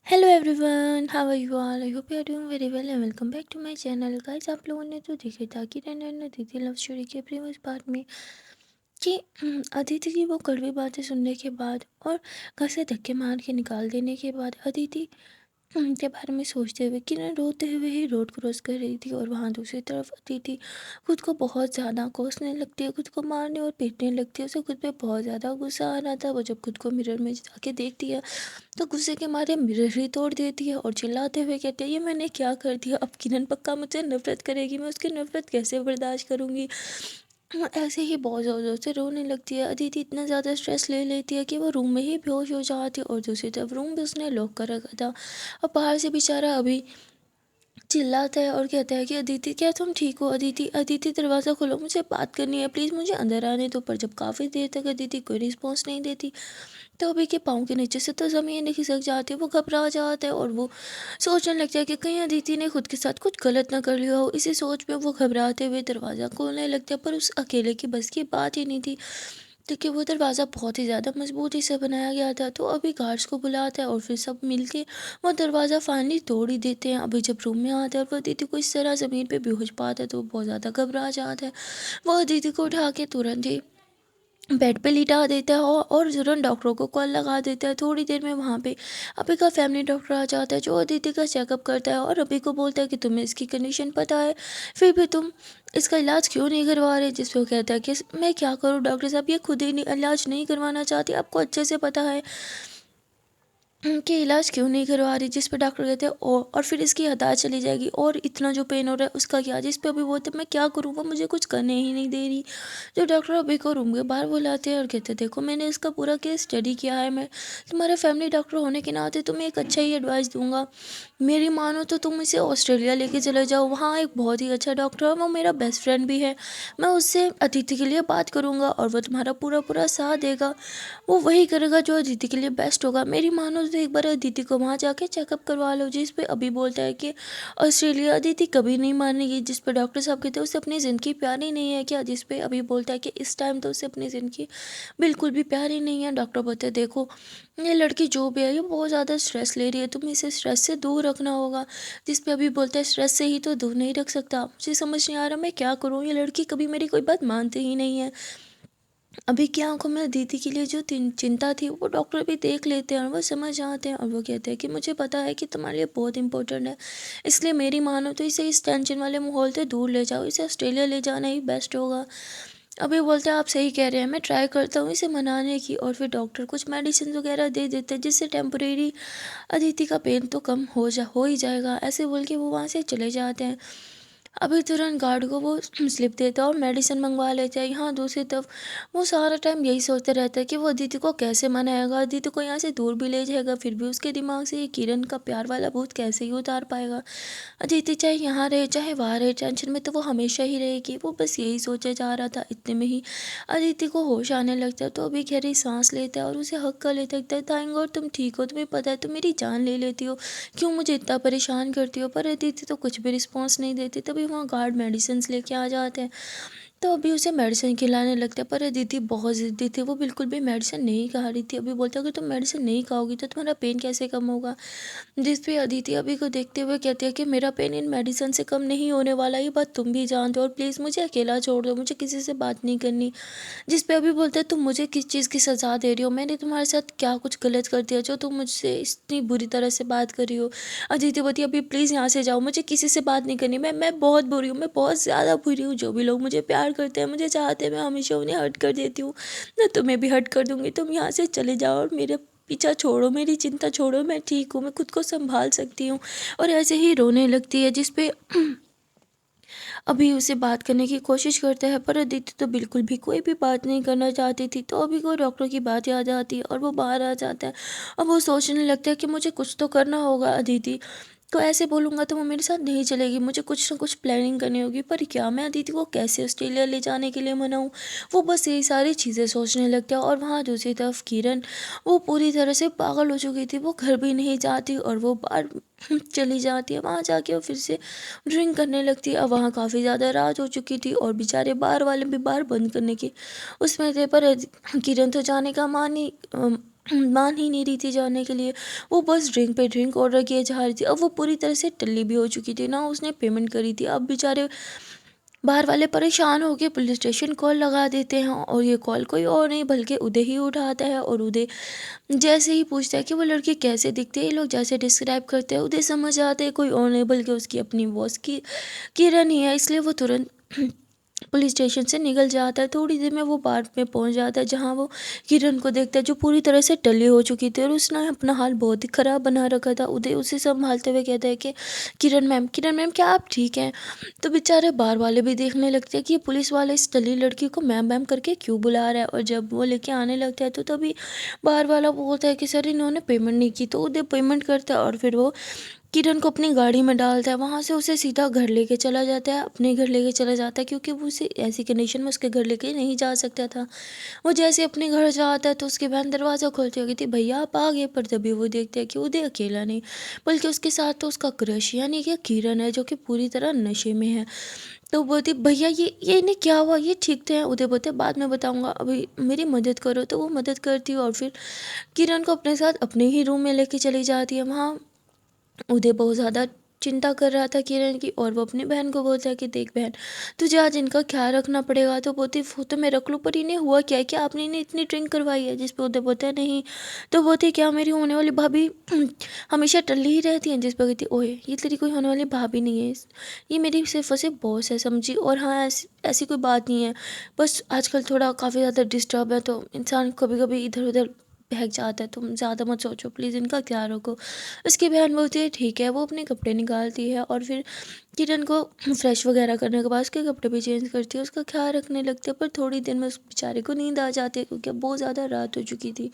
Hello everyone, how are you all? I hope you are doing very well and welcome back to my channel. Guys, आप लोगों ने तो देखा था कि रैना दीदी लव स्टोरी के प्रीवियस पार्ट में कि अदिति की वो कड़वी बातें सुनने के बाद और घर से धक्के मार के निकाल देने के बाद अदिति के बारे में सोचते हुए किरण रोते हुए ही रोड क्रॉस कर रही थी, और वहाँ दूसरी तरफ अदिति खुद को बहुत ज़्यादा कोसने लगती है, खुद को मारने और पीटने लगती है। उसे खुद पे बहुत ज़्यादा गुस्सा आ रहा था। वो जब खुद को मिरर में जाके देखती है तो गुस्से के मारे मिरर ही तोड़ देती है और चिल्लाते हुए कहती है, ये मैंने क्या कर दिया? अब किरण पक्का मुझसे नफरत करेगी, मैं उसकी नफरत कैसे बर्दाश्त करूँगी? ऐसे ही बहुत ज़ोर ज़ोर से रोने लगती है। अदिति इतना ज़्यादा स्ट्रेस ले लेती है कि वो रूम में ही बेहोश हो जाती है, और दूसरी तरफ रूम भी उसने लॉक कर रखा था। और बाहर से बेचारा अभी चिल्लाता है और कहता है कि अदिति, क्या तुम ठीक हो? अदिति, अदिति, दरवाज़ा खोलो, मुझे बात करनी है, प्लीज़ मुझे अंदर आने दो। पर जब काफ़ी देर तक अदिति कोई रिस्पॉन्स नहीं देती तो अभी के पाँव के नीचे से तो ज़मीन ही खिसक जाती है। वो घबरा जाता है और वो सोचने लगता है कि कहीं अदिति ने खुद के साथ कुछ गलत ना कर लिया हो। इसी सोच में वो घबराते हुए दरवाज़ा खोलने लगता है, पर उस अकेले की बस की बात ही नहीं थी, क्योंकि वो दरवाज़ा बहुत ही ज़्यादा मजबूती से बनाया गया था। तो अभी गार्ड्स को बुलाता है और फिर सब मिलके वो दरवाज़ा फाइनली तोड़ ही देते हैं। अभी जब रूम में आता है और वो अदिति को इस तरह ज़मीन पे बेहोश पाता है तो वो बहुत ज़्यादा घबरा जाता है। वो अदिति को उठा के तुरंत ही बेड पे लिटा देता है और तुरंत डॉक्टरों को कॉल लगा देता है। थोड़ी देर में वहाँ पे अभी का फैमिली डॉक्टर आ जाता है, जो अदिति का चेकअप करता है और अभी को बोलता है कि तुम्हें इसकी कंडीशन पता है, फिर भी तुम इसका इलाज क्यों नहीं करवा रहे? जिस पे वो कहता है कि मैं क्या करूँ डॉक्टर साहब, ये खुद ही नहीं इलाज नहीं करवाना चाहती, आपको अच्छे से पता है कि इलाज क्यों नहीं करवा रही। जिस पे डॉक्टर कहते हैं और फिर इसकी हताश चली जाएगी, और इतना जो पेन हो रहा है उसका क्या? जिस पे अभी बोलते मैं क्या करूँ, वो मुझे कुछ करने ही नहीं दे रही। जो डॉक्टर अभी को रूम के बाहर बुलाते हैं और कहते हैं, देखो मैंने इसका पूरा केस स्टडी किया है, मैं तुम्हारे फैमिली डॉक्टर होने के नाते तुम्हें एक अच्छा ही एडवाइस दूंगा। मेरी मानो तो तुम इसे ऑस्ट्रेलिया लेके चले जाओ, वहाँ एक बहुत ही अच्छा डॉक्टर है, वो मेरा बेस्ट फ्रेंड भी है। मैं उससे अतिथि के लिए बात करूँगा और वो तुम्हारा पूरा पूरा साथ देगा। वो वही करेगा जो अदिति के लिए बेस्ट होगा। मेरी मानो तो एक बार अदिति को वहाँ जाके चेकअप करवा लो। जिस पे अभी बोलता है कि ऑस्ट्रेलिया अदिति कभी नहीं मानेगी। जिस पे डॉक्टर साहब कहते हैं उसे अपनी ज़िंदगी प्यारी नहीं है क्या? जिस पे अभी बोलता है कि इस टाइम तो उसे अपनी ज़िंदगी बिल्कुल भी प्यारी नहीं है। डॉक्टर बोलते हैं, देखो ये लड़की जो भी है ये बहुत ज़्यादा स्ट्रेस ले रही है, तुम्हें इसे स्ट्रेस से दूर रखना होगा। जिस पे अभी बोलता है, स्ट्रेस से ही तो दूर नहीं रख सकता, मुझे समझ नहीं आ रहा मैं क्या करूँ, ये लड़की कभी मेरी कोई बात मानती ही नहीं है। अभी की आंखों में दीदी के लिए जो चिंता थी वो डॉक्टर भी देख लेते हैं और वो समझ जाते हैं, और वो कहते हैं कि मुझे पता है कि तुम्हारे लिए बहुत इंपॉर्टेंट है, इसलिए मेरी मानो तो इसे इस टेंशन वाले माहौल से दूर ले जाओ, इसे ऑस्ट्रेलिया ले जाना ही बेस्ट होगा। अभी बोलते हैं, आप सही कह रहे हैं, मैं ट्राई करता हूँ इसे मनाने की। और फिर डॉक्टर कुछ मेडिसिन वगैरह दे देते हैं जिससे टेम्परेरी अदिति का पेन तो कम हो ही जाएगा। ऐसे बोल के वो वहाँ से चले जाते हैं। अभी तुरंत गार्ड को वो स्लिप देता है और मेडिसिन मंगवा लेता है। यहाँ दूसरी तरफ वो सारा टाइम यही सोचते रहता है कि वो अदिति को कैसे मनाएगा, अदिति को यहाँ से दूर भी ले जाएगा, फिर भी उसके दिमाग से ये किरण का प्यार वाला भूत कैसे ही उतार पाएगा। अदिति चाहे यहाँ रहे चाहे वहाँ रहे, टेंशन में तो वो हमेशा ही रहेगी। वो बस यही सोचा जा रहा था। इतने में ही अदिति को होश आने लगता है, तो अभी गहरी सांस लेता है और उसे हक कर लेता है। थैंक गॉड तुम ठीक हो, तुम्हें पता है तुम मेरी जान ले लेती हो, क्यों मुझे इतना परेशान करती हो? पर अदिति तो कुछ भी रिस्पॉन्स नहीं देती। तभी वहाँ गार्ड मेडिसिन लेके आ जाते हैं, तो अभी उसे मेडिसिन खिलाने लगता है। पर अदिति बहुत ज़िद्दी थी, वो बिल्कुल भी मेडिसिन नहीं खा रही थी। अभी बोलता है, अगर तुम मेडिसिन नहीं खाओगी तो तुम्हारा पेन कैसे कम होगा? जिस पे अदिति अभी को देखते हुए कहती है कि मेरा पेन इन मेडिसिन से कम नहीं होने वाला, ये बात तुम भी जानते हो, और प्लीज़ मुझे अकेला छोड़ दो, मुझे किसी से बात नहीं करनी। जिस पे अभी बोलता है, तुम मुझे किस चीज़ की सज़ा दे रही हो? मैंने तुम्हारे साथ क्या कुछ गलत कर दिया जो तुम मुझसे इतनी बुरी तरह से बात कर रही हो? अदिति बोलती है, अभी प्लीज़ यहाँ से जाओ, मुझे किसी से बात नहीं करनी, मैं बहुत बुरी हूँ, मैं बहुत ज़्यादा बुरी हूँ। जो भी लोग मुझे प्यार करते हैं, मुझे चाहते हैं, मैं हमेशा उन्हें हर्ट कर देती हूँ। मैं तुम्हें भी हर्ट कर दूँगी, तुम यहाँ से चले जाओ और मेरे पीछा छोड़ो, मेरी चिंता छोड़ो, मैं ठीक हूँ, मैं खुद को संभाल सकती हूँ। और ऐसे ही रोने लगती है। जिस पे अभी उसे बात करने की कोशिश करता है, पर अदिति तो बिल्कुल भी कोई भी बात नहीं करना चाहती थी। तो अभी को डॉक्टर की बात याद आती है और वो बाहर आ जाता है। अब वो सोचने लगता है कि मुझे कुछ तो करना होगा। अदिति को ऐसे बोलूँगा तो वो मेरे साथ नहीं चलेगी, मुझे कुछ ना कुछ प्लानिंग करनी होगी। पर क्या, मैं अदिति को कैसे ऑस्ट्रेलिया ले जाने के लिए मनाऊँ? वो बस यही सारी चीज़ें सोचने लगता है। और वहाँ दूसरी तरफ किरण, वो पूरी तरह से पागल हो चुकी थी, वो घर भी नहीं जाती और वो बाहर चली जाती है। वहाँ जाके वो फिर से ड्रिंक करने लगती है। अब वहाँ काफ़ी ज़्यादा रात हो चुकी थी और बेचारे बार वाले भी बार बंद करने की उसमें थे, पर किरण तो जाने का मान ही मान ही नहीं रही थी जाने के लिए। वो बस ड्रिंक पे ड्रिंक ऑर्डर किए जा रही थी। अब वो पूरी तरह से टल्ली भी हो चुकी थी ना, उसने पेमेंट करी थी। अब बेचारे बाहर वाले परेशान होकर पुलिस स्टेशन कॉल लगा देते हैं, और ये कॉल कोई और नहीं बल्कि उदय ही उठाता है। और उदय जैसे ही पूछता है कि वो लड़की कैसे दिखती है, ये लोग जैसे डिस्क्राइब करते हैं उदय समझ आते हैं कोई और नहीं बल्कि उसकी अपनी बॉस की किरण ही है। इसलिए वो तुरंत पुलिस स्टेशन से निकल जाता है। थोड़ी देर में वो पार्क में पहुंच जाता है, जहां वो किरण को देखता है जो पूरी तरह से टली हो चुकी थी और उसने अपना हाल बहुत ही ख़राब बना रखा था। उदय उसे संभालते हुए कहता है कि किरण मैम क्या आप ठीक हैं? तो बेचारे बाहर वाले भी देखने लगते हैं कि ये पुलिस वाले इस टली लड़की को मैम मैम करके क्यों बुला रहा है। और जब वो लेके आने लगता है तो तभी बाहर वाला बोलता है कि सर इन्होंने पेमेंट नहीं की। तो उदय पेमेंट करता है और फिर वो किरण को अपनी गाड़ी में डालता है। वहाँ से उसे सीधा घर लेके चला जाता है, अपने घर लेके चला जाता है, क्योंकि वो उसे ऐसी कंडीशन में उसके घर लेके नहीं जा सकता था। वो जैसे अपने घर जाता है तो उसकी बहन दरवाज़ा खोलती होगी थी, भैया आप आ गए। पर तभी वो देखते हैं कि उदय अकेला नहीं बल्कि उसके साथ तो उसका क्रश यानी कि किरण है, जो कि पूरी तरह नशे में है। तो बोलती भैया ये इन्हें क्या हुआ, ये ठीक थे? उदय बोलते बाद में बताऊंगा, अभी मेरी मदद करो। तो वो मदद करती है और फिर किरण को अपने साथ अपने ही रूम में लेके चली जाती है। वहाँ उदय बहुत ज़्यादा चिंता कर रहा था किरण की, और वो अपनी बहन को बोलता है कि देख बहन, तुझे आज इनका ख्याल रखना पड़ेगा। तो बोलती वो तो मैं रख लूँ, पर इन्हें हुआ क्या है कि आपने इन्हें इतनी ड्रिंक करवाई है? जिस पे उदय बोलता है नहीं। तो बोलती क्या मेरी होने वाली भाभी हमेशा टल्ली ही रहती हैं? जिस पर कहती ओए ये तेरी कोई होने वाली भाभी नहीं है, ये मेरी सिर्फ और सिर्फ बॉस है, समझी? और हाँ ऐसी कोई बात नहीं है, बस आजकल थोड़ा काफ़ी ज़्यादा डिस्टर्ब है तो इंसान कभी कभी इधर उधर बहक जाता है, तुम ज़्यादा मत सोचो, प्लीज़ इनका ख्याल रखो। उसकी बहन बोलती है ठीक है। वो अपने कपड़े निकालती है और फिर किरण को फ्रेश वगैरह करने के बाद उसके कपड़े भी चेंज करती है, उसका ख्याल रखने लगती है। पर थोड़ी देर में उस बेचारे को नींद आ जाती है, क्योंकि अब बहुत ज़्यादा रात हो चुकी थी।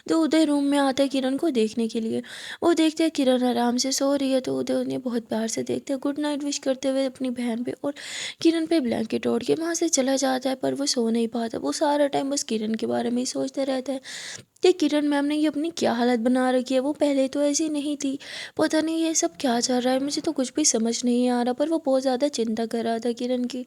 तो उदय रूम में आता है किरण को देखने के लिए। वो देखते हैं किरण आराम से सो रही है, तो उदय उन्हें बहुत प्यार से देखते हैं, गुड नाइट विश करते हुए अपनी बहन पे, और किरण पे ब्लैंकेट ओढ़ के वहाँ से चला जाता है। पर वो सो नहीं पाता, वो सारा टाइम बस किरण के बारे में ही सोचता रहता है कि किरण मैम ने ये अपनी क्या हालत बना रखी है। वो पहले तो ऐसी नहीं थी, पता नहीं ये सब क्या चल रहा है, मुझे तो कुछ भी समझ नहीं आ रहा। पर वो बहुत ज़्यादा चिंता कर रहा था किरण की।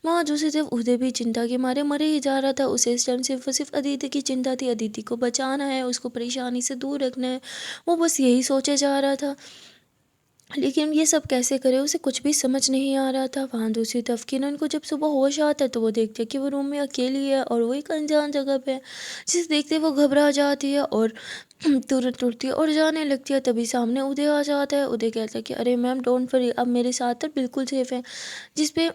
वहाँ दूसरी तरफ उदय भी चिंता के मारे मरे ही जा रहा था। उसे इस टाइम सिर्फ और सिर्फ अदिति की चिंता थी, अदिति को बचाना है, उसको परेशानी से दूर रखना है। वो बस यही सोचे जा रहा था, लेकिन ये सब कैसे करे उसे कुछ भी समझ नहीं आ रहा था। वहाँ दूसरी तरफ किरण को जब सुबह होश आता है तो वो देखती है कि वो रूम में अकेली है और वो एक अनजान जगह पे है, जिसे देखते वो घबरा जाती है और तुरंत उठती है और जाने लगती है। तभी सामने उदय आ जाता है। उदय कहता है कि अरे मैम डोंट वरी, अब मेरे साथ तो बिल्कुल सेफ है। जिस पे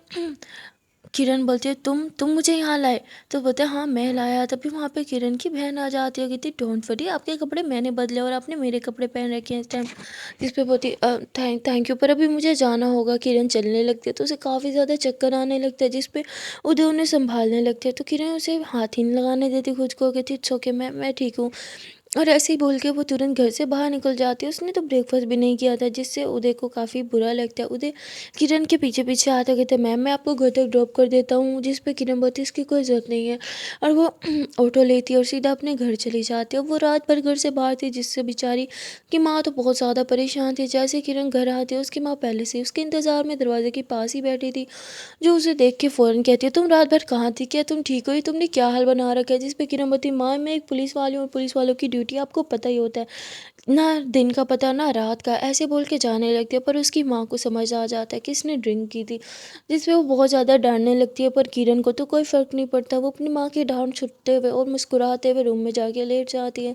किरण बोलती है तुम मुझे यहाँ लाए? तो बोलते हैं हाँ मैं लाया। तभी वहाँ पे किरण की बहन आ जाती है, कहती डोंट वरी, आपके कपड़े मैंने बदले और आपने मेरे कपड़े पहन रखे हैं इस टाइम। जिस पे बोलती थैंक यू, पर अभी मुझे जाना होगा। किरण चलने लगती है तो उसे काफ़ी ज़्यादा चक्कर आने लगता है, जिस पे उदय उन्हें संभालने लगते हैं। तो किरण उसे हाथ ही नहीं लगाने देती खुद को, कहती इट्स ओके मैं ठीक हूँ। और ऐसे ही बोल के वो तुरंत घर से बाहर निकल जाती है। उसने तो ब्रेकफास्ट भी नहीं किया था, जिससे उदय को काफ़ी बुरा लगता है। उदय किरण के पीछे पीछे आता कहता है मैम मैं आपको घर तक ड्रॉप कर देता हूँ। जिस पे किरण बोलती है इसकी कोई ज़रूरत नहीं है, और वो ऑटो लेती है और सीधा अपने घर चली जाती है। वो रात भर घर से बाहर थी, जिससे बेचारी की माँ तो बहुत ज़्यादा परेशान थी। जैसे किरण घर आती है उसकी माँ पहले से ही उसके इंतज़ार में दरवाजे के पास ही बैठी थी, जो उसे देख के फ़ौरन कहती है तुम रात भर कहाँ थी, क्या तुम ठीक हो? ये तुमने क्या हाल बना रखा है? जिस पे किरण बोलती माँ मैं एक पुलिस वाली हूँ और पुलिस वालों की ड्यूटी आपको पता ही होता है, ना दिन का पता ना रात का। ऐसे बोल के जाने लगती है, पर उसकी माँ को समझ आ जाता है कि इसने ड्रिंक की थी, जिस पे वो बहुत ज़्यादा डांटने लगती है। पर किरण को तो कोई फ़र्क नहीं पड़ता, वो अपनी माँ की डांट छुटते हुए और मुस्कुराते हुए रूम में जाके लेट जाती है।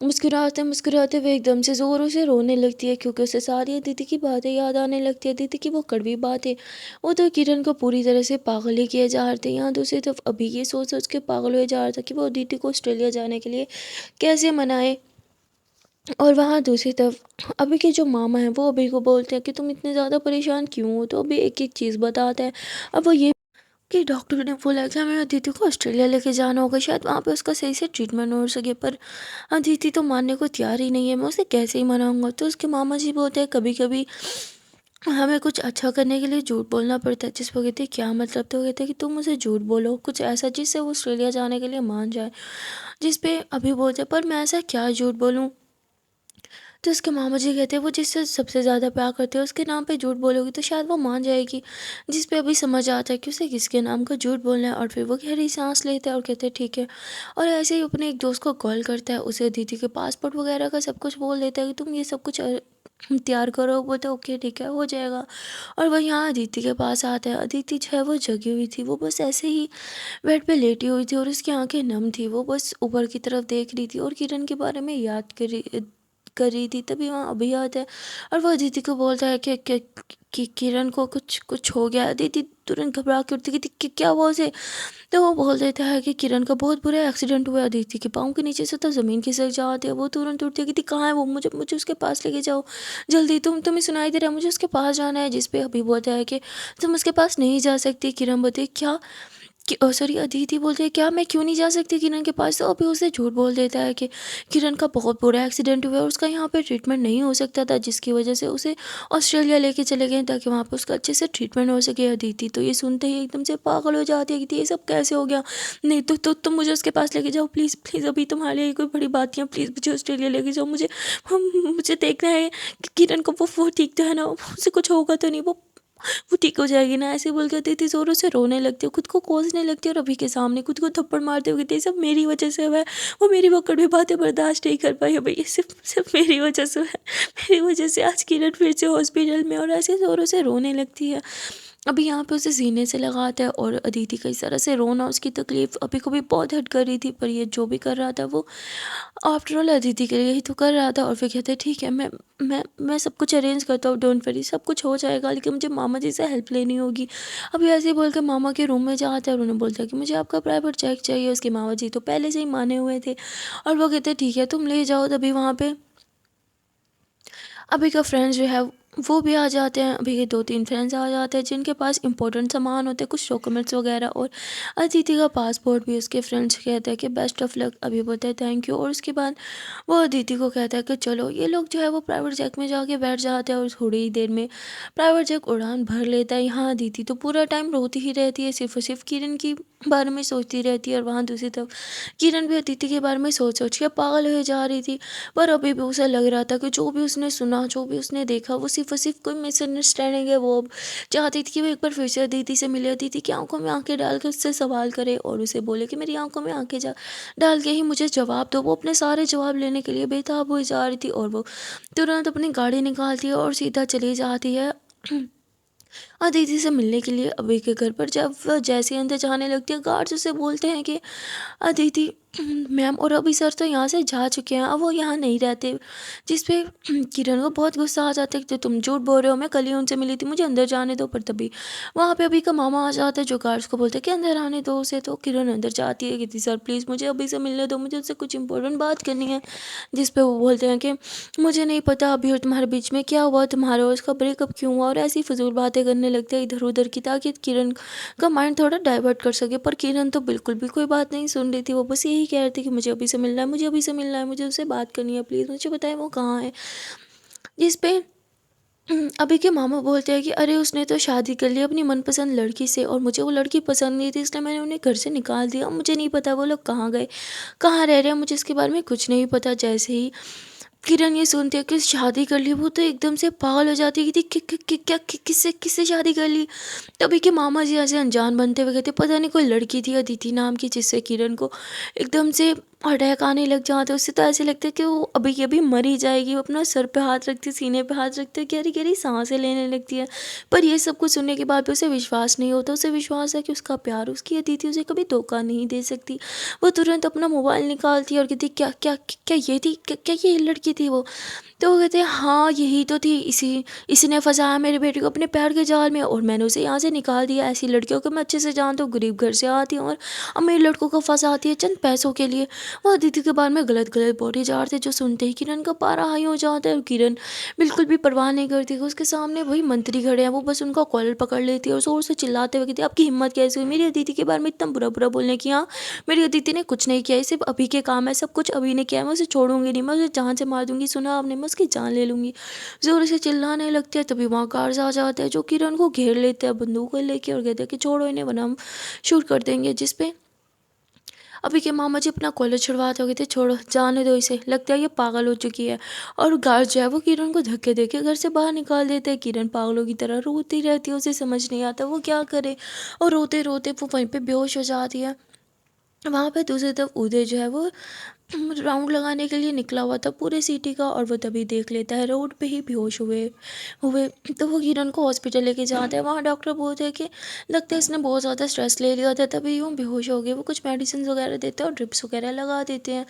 मुस्कुराते मुस्कुराते हुए एकदम से ज़ोरों से रोने लगती है, क्योंकि उसे सारी दीदी की बातें याद आने लगती है, दीदी की वो कड़वी बातें। वो तो किरण को पूरी तरह से पागल ही किए जा रहे थे। यहाँ दूसरी तरफ अभी ये सोच सोच के पागल हुए जा रहा था कि वो दीदी को ऑस्ट्रेलिया जाने के लिए कैसे मनाए। और वहाँ दूसरी तरफ अभी के जो मामा हैं वो अभी को बोलते हैं कि तुम इतने ज़्यादा परेशान क्यों हो? तो अभी एक एक चीज़ बताता है। अब वो ये कि डॉक्टर ने बोला कि हमें अदिति को ऑस्ट्रेलिया लेके जाना होगा, शायद वहाँ पे उसका सही से ट्रीटमेंट हो सके। पर अदिति तो मानने को तैयार ही नहीं है, मैं उसे कैसे ही मनाऊंगा? तो उसके मामा जी बोलते हैं कभी कभी हमें कुछ अच्छा करने के लिए झूठ बोलना पड़ता है। जिस पर कहते हैं क्या मतलब? तो कहते हैं कि तुम मुझे झूठ बोलो कुछ ऐसा जिससे वो ऑस्ट्रेलिया जाने के लिए मान जाए। जिस पे अभी बोलते हैं पर मैं ऐसा क्या झूठ बोलूँ तो उसके मामा जी कहते हैं वो जिससे सबसे ज़्यादा प्यार करते हैं उसके नाम पे झूठ बोलोगी तो शायद वो मान जाएगी। जिस पे अभी समझ आता है कि उसे किसके नाम का झूठ बोलना है, और फिर वो गहरी सांस लेता है और कहते हैं ठीक है। और ऐसे ही अपने एक दोस्त को कॉल करता है, उसे अदिति के पासपोर्ट वगैरह का सब कुछ बोल देता है कि तुम ये सब कुछ तैयार करो। वो बोलता है ओके ठीक है हो जाएगा। और वह यहाँ अदिति के पास आता है। अदिति जो है वो जगी हुई थी, वो बस ऐसे ही बेड पे लेटी हुई थी और उसकी आंखें नम थी। वो बस ऊपर की तरफ देख रही थी और किरण के बारे में याद कर रही थी। तभी वहाँ अभी आता है और वो अदिति को बोलता है कि किरण को कुछ कुछ हो गया। अदिति तुरंत घबरा के उठती कि क्या हुआ उसे। तो वो बोल देता है कि किरण का बहुत बुरा एक्सीडेंट हुआ है। अदिति के पाँव के नीचे से तो ज़मीन खिसक जाती है। वो तुरंत उठती है कि कहाँ है वो, मुझे मुझे उसके पास लेके जाओ जल्दी, तुम्हें सुनाई दे रहा है, मुझे उसके पास जाना है। जिस पे अभी बोलता है कि तुम उसके पास नहीं जा सकती। किरण बोलती है क्या सॉरी अदिति बोलती है क्या मैं क्यों नहीं जा सकती किरण के पास। तो अभी उसे झूठ बोल देता है कि किरण का बहुत बुरा एक्सीडेंट हुआ है और उसका यहाँ पे ट्रीटमेंट नहीं हो सकता था, जिसकी वजह से उसे ऑस्ट्रेलिया लेके चले गए ताकि वहाँ पे उसका अच्छे से ट्रीटमेंट हो सके। अदिति तो ये सुनते ही एकदम से पागल हो जाती है कि ये सब कैसे हो गया। नहीं तो तुम मुझे उसके पास लेके जाओ प्लीज़ प्लीज़, अभी तुम्हारे लिए कोई बड़ी बात नहीं है, प्लीज़ मुझे ऑस्ट्रेलिया लेके जाओ। मुझे देखना है कि किरण को वो ठीक तो है ना, उसे कुछ होगा तो नहीं, वो ठीक हो जाएगी ना। ऐसे बोल के अदिति ज़ोरों से रोने लगती है, खुद को कोसने लगती है और अभी के सामने खुद को थप्पड़ मारते हुए कहती है सब मेरी वजह से हुआ है। वो मेरी वो कड़वी बातें बर्दाश्त नहीं कर पाई है भैया, सिर्फ सिर्फ मेरी वजह से हुआ है। मेरी वजह से आज किरण फिर से हॉस्पिटल में, और ऐसे ज़ोरों से रोने लगती है। अभी यहाँ पे उसे सीने से लगाता है और अदिति का इस तरह से रोना, उसकी तकलीफ़ अभी को भी बहुत हर्ट कर रही थी, पर ये जो भी कर रहा था वो आफ्टर ऑल अदिति के लिए ही तो कर रहा था। और फिर कहते हैं ठीक है मैं सब कुछ अरेंज करता हूँ, डोंट वरी सब कुछ हो जाएगा, लेकिन मुझे मामा जी से हेल्प लेनी होगी। अभी ऐसे ही बोल के मामा के रूम में जाता है और उन्हें बोलता है कि मुझे आपका प्राइवेट चेक चाहिए। उसके मामा जी तो पहले से ही माने हुए थे और वो कहते हैं ठीक है तुम ले जाओ। तभी वहाँ पे अभी का फ्रेंड्स जो है वो भी आ जाते हैं। अभी के 2-3 फ्रेंड्स आ जाते हैं जिनके पास इंपॉर्टेंट सामान होते हैं, कुछ डॉक्यूमेंट्स वगैरह, और अदिति का पासपोर्ट भी। उसके फ्रेंड्स कहते हैं कि बेस्ट ऑफ लक, अभी बोलते हैं थैंक यू। और उसके बाद वो अदिति को कहता है कि चलो। ये लोग जो है वो प्राइवेट जेट में जाके बैठ जाते हैं और थोड़ी ही देर में प्राइवेट जेट उड़ान भर लेता है। यहाँ अदिति तो पूरा टाइम रोती ही रहती है, सिर्फ और सिर्फ किरण की बारे में सोचती रहती है। और वहाँ दूसरी तरफ किरण भी अदिति के बारे में सोच सोच के पागल हो जा रही थी। पर अभी भी उसे लग रहा था कि जो भी उसने सुना, जो भी उसने देखा, वो सिर्फ और सिर्फ कोई मिसअंडरस्टैंडिंग है। वो अब चाहती थी कि वो एक बार फिर से अदिति से मिले, अदिति की आंखों में आंखें डाल के उससे सवाल करे और उसे बोले कि मेरी आंखों में आंखें डाल के ही मुझे जवाब दो। वो अपने सारे जवाब लेने के लिए बेताब हो जा रही थी और वो तुरंत अपनी गाड़ी निकालती है और सीधा चली जाती है अदिति से मिलने के लिए अभी के घर पर। जब वह जैसे अंदर जाने लगती है, गार्ड्स उसे बोलते हैं कि अदिति मैम और अभी सर तो यहाँ से जा चुके हैं, अब वो यहाँ नहीं रहते। जिस पे किरण को बहुत गुस्सा आ जाता है कि तुम झूठ बोल रहे हो, मैं कल ही उनसे मिली थी, मुझे अंदर जाने दो। पर तभी वहाँ पे अभी का मामा आ जाता है जो गार्ड्स को बोलते हैं कि अंदर आने दो उसे। तो किरण अंदर जाती है कि सर प्लीज़ मुझे अभी से मिलने दो, मुझे उससे कुछ इंपॉर्टेंट बात करनी है। जिस पे वो बोलते हैं कि मुझे नहीं पता अभी और तुम्हारे बीच में क्या हुआ, तुम्हारा और उसका ब्रेकअप क्यों हुआ, और ऐसी फजूल बातें करने लगते हैं इधर उधर की, ताकि किरण का माइंड थोड़ा डाइवर्ट कर सके। पर किरण तो बिल्कुल भी कोई बात नहीं सुन रही थी, वो बस यही कह रही थी कि मुझे अभी से मिलना है, मुझे अभी से मिलना है, मुझे उससे बात करनी है, प्लीज़ मुझे बताएं वो कहाँ है। जिस पे अभी के मामा बोलते हैं कि अरे उसने तो शादी कर ली अपनी मनपसंद लड़की से और मुझे वो लड़की पसंद नहीं थी, इसलिए मैंने उन्हें घर से निकाल दिया। मुझे नहीं पता वो लोग कहाँ गए, कहाँ रह रहे हैं, मुझे इसके बारे में कुछ नहीं पता। जैसे ही किरण ये सुनती है कि शादी कर ली, वो तो एकदम से पागल हो जाती है कि क्या किससे किससे शादी कर ली। तभी के मामा जी ऐसे अनजान बनते हुए कहते पता नहीं कोई लड़की थी अदिति नाम की, जिससे किरण को एकदम से अटैक आने लग जाते। उससे तो ऐसे लगता है कि वो अभी की अभी मर ही जाएगी। वो अपना सर पे हाथ रखती, सीने पे हाथ रखते, गहरी गहरी सांसें लेने लगती है। पर ये सब कुछ सुनने के बाद भी उसे विश्वास नहीं होता। उसे विश्वास है कि उसका प्यार, उसकी अदिति उसे कभी धोखा नहीं दे सकती। वो तुरंत अपना मोबाइल निकालती है और कहती क्या क्या क्या ये थी, क्या ये लड़की थी वो। तो वो कहते हैं हाँ यही तो थी, इसी ने फंसाया मेरे बेटे को अपने प्यार के जाल में और मैंने उसे यहाँ से निकाल दिया। ऐसी लड़कियों को मैं अच्छे से जानता हूँ, गरीब घर से आती हूँ और अमीर लड़कों को फंसाती है चंद पैसों के लिए। वो अदिति के बारे में गलत गलत बोले जा रहे थे, जो सुनते ही किरण का पारा हाई हो जाता है। और किरण बिल्कुल भी परवाह नहीं करती कि उसके सामने वही मंत्री खड़े हैं। वो बस उनका कॉलर पकड़ लेती है और जोर से चिल्लाते हुए कहती है आपकी हिम्मत कैसे हुई मेरी अदिति के बारे में इतना बुरा बुरा बोलने की। हाँ मेरी अदिति ने कुछ नहीं किया, ये सिर्फ अभी के काम है, सब कुछ अभी ने किया है, मैं उसे छोड़ूंगी नहीं, मैं उसे जान से मार दूंगी, सुना आपने, मैं उसकी जान ले लूंगी। जोर से चिल्लाने लगती है। तभी वहाँ गार्ड्स आ जाते हैं जो किरण को घेर लेते हैं बंदूक लेके और कहते हैं कि छोड़ो इन्हें वरना हम शूट कर देंगे। जिस पे अभी के मामा जी अपना कॉलेज छुड़वाते हो गए थे, छोड़ो जाने दो इसे, लगता है ये पागल हो चुकी है। और गार्ड जो है वो किरण को धक्के देके घर से बाहर निकाल देते हैं। किरण पागलों की तरह रोती रहती है, उसे समझ नहीं आता वो क्या करे, और रोते रोते वो वहीं पे बेहोश हो जाती है। वहाँ पे दूसरी तरफ उदय जो है वो राउंड लगाने के लिए निकला हुआ था पूरे सिटी का, और वो तभी देख लेता है रोड पे ही बेहोश हुए हुए तो वो किरण को हॉस्पिटल लेके जाते हैं। वहाँ डॉक्टर बोलते हैं कि लगता है इसने बहुत ज़्यादा स्ट्रेस ले लिया था, तभी यूँ बेहोश हो गए। वो कुछ मेडिसिन वगैरह देते हैं और ड्रिप्स वगैरह लगा देते हैं।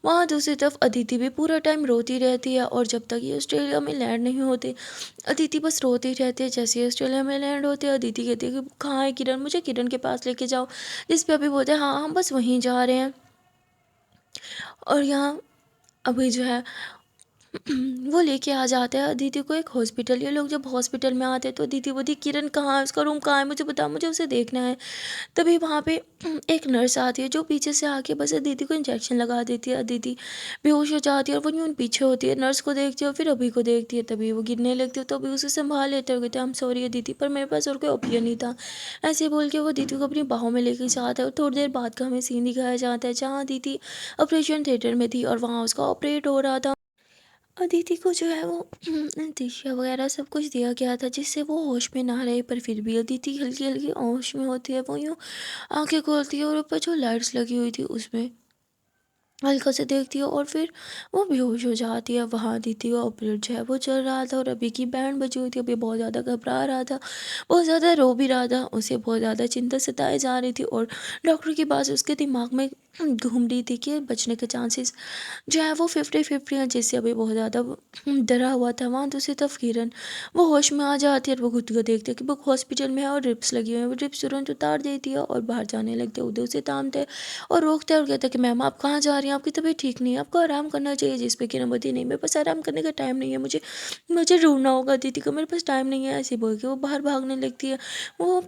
वहाँ दूसरी तरफ अदिति भी पूरा टाइम रोती रहती है, और जब तक ये ऑस्ट्रेलिया में लैंड नहीं होते अदिति बस रोती रहती है। जैसे ही ऑस्ट्रेलिया में लैंड होते हैं अदिति कहती है कि कहाँ है किरण, मुझे किरण के पास लेके जाओ। जिस पे अभी बोलते हैं हाँ हम बस वहीं जा रहे हैं। और यहाँ अभी जो है वो लेके आ जाते हैं अदिति को एक हॉस्पिटल। ये लोग जब हॉस्पिटल में आते हैं तो अदिति बोलती किरण कहाँ है, उसका रूम कहाँ है, मुझे बता, मुझे उसे देखना है। तभी वहाँ पे एक नर्स आती है जो पीछे से आके बस अदिति को इंजेक्शन लगा देती है। अदिति बेहोश हो जाती है और वो यूँ पीछे होती है, नर्स को देखती है और फिर अभी को देखती है। तभी वो गिरने लगती है तो अभी उसे संभाल लेते हो, कहते हैं हम सॉरी अदिति, पर मेरे पास और कोई ऑप्शन नहीं था। ऐसे बोल के वो अदिति को अपनी बाहों में लेके जाता है। और थोड़ी देर बाद का हमें सीन दिखाया जाता है जहाँ अदिति ऑपरेशन थिएटर में थी और वहाँ उसका ऑपरेट हो रहा था। अदिति को जो है वो एनेस्थीसिया वगैरह सब कुछ दिया गया था जिससे वो होश में ना रहे, पर फिर भी अदिति हल्की हल्की होश में होती है। वो यूँ आंखें खोलती है और ऊपर जो लाइट्स लगी हुई थी उसमें हल्का से देखती है और फिर वो बेहोश हो जाती है। वहाँ अदिति का ऑपरेट जो है वो चल रहा था और अभी की बैंड बजी हुई थी। अभी बहुत ज़्यादा घबरा रहा था, बहुत ज़्यादा रो भी रहा था, उसे बहुत ज़्यादा चिंता सताई जा रही थी। और डॉक्टर की बात उसके दिमाग में घूम रही थी कि बचने के चांसेस जो है वो 50-50 हैं, जिससे अभी बहुत ज़्यादा वो डरा हुआ था। वहाँ दूसरी तरफ किरण वो होश में आ जाती है और वो खुद को देखती है कि वो हॉस्पिटल में है और ड्रिप्स लगी हुई है। वो ड्रिप्स तुरंत उतार देती है और बाहर जाने लगते हैं। उधर से तामते हैं और रोकते हैं और कहते हैं कि मैम आप कहाँ जा रही हैं, आपकी तबीयत ठीक नहीं है, आपको आराम करना चाहिए। जिस पे किरण बोलती नहीं, मेरे पास आराम करने का टाइम नहीं है, मुझे मुझे ढूंढना होगा दीदी को, मेरे पास टाइम नहीं है। ऐसे बोल के वो बाहर भागने लगती है। वो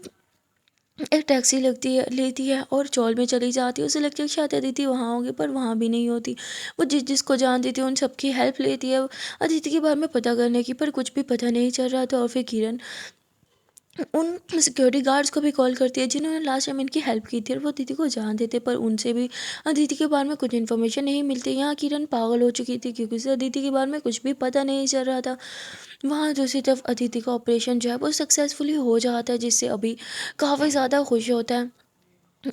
एक टैक्सी लगती है लेती है और चौल में चली जाती है। उसे लगती है कि शायद अदिति वहाँ होगी, पर वहाँ भी नहीं होती। वो जिसको जानती थी उन सबकी हेल्प लेती है अदिति के बारे में पता करने की, पर कुछ भी पता नहीं चल रहा था। और फिर किरण उन सिक्योरिटी गार्ड्स को भी कॉल करती है जिन्होंने लास्ट टाइम इनकी हेल्प की थी, और वो अदिति को जानते थे, पर उनसे भी अदिति के बारे में कुछ इन्फॉर्मेशन नहीं मिलती। यहाँ किरण पागल हो चुकी थी क्योंकि उसे अदिति के बारे में कुछ भी पता नहीं चल रहा था। वहाँ दूसरी तरफ अदिति का ऑपरेशन जो है वो सक्सेसफुली हो जाता है, जिससे अभी काफ़ी ज़्यादा खुश होता है।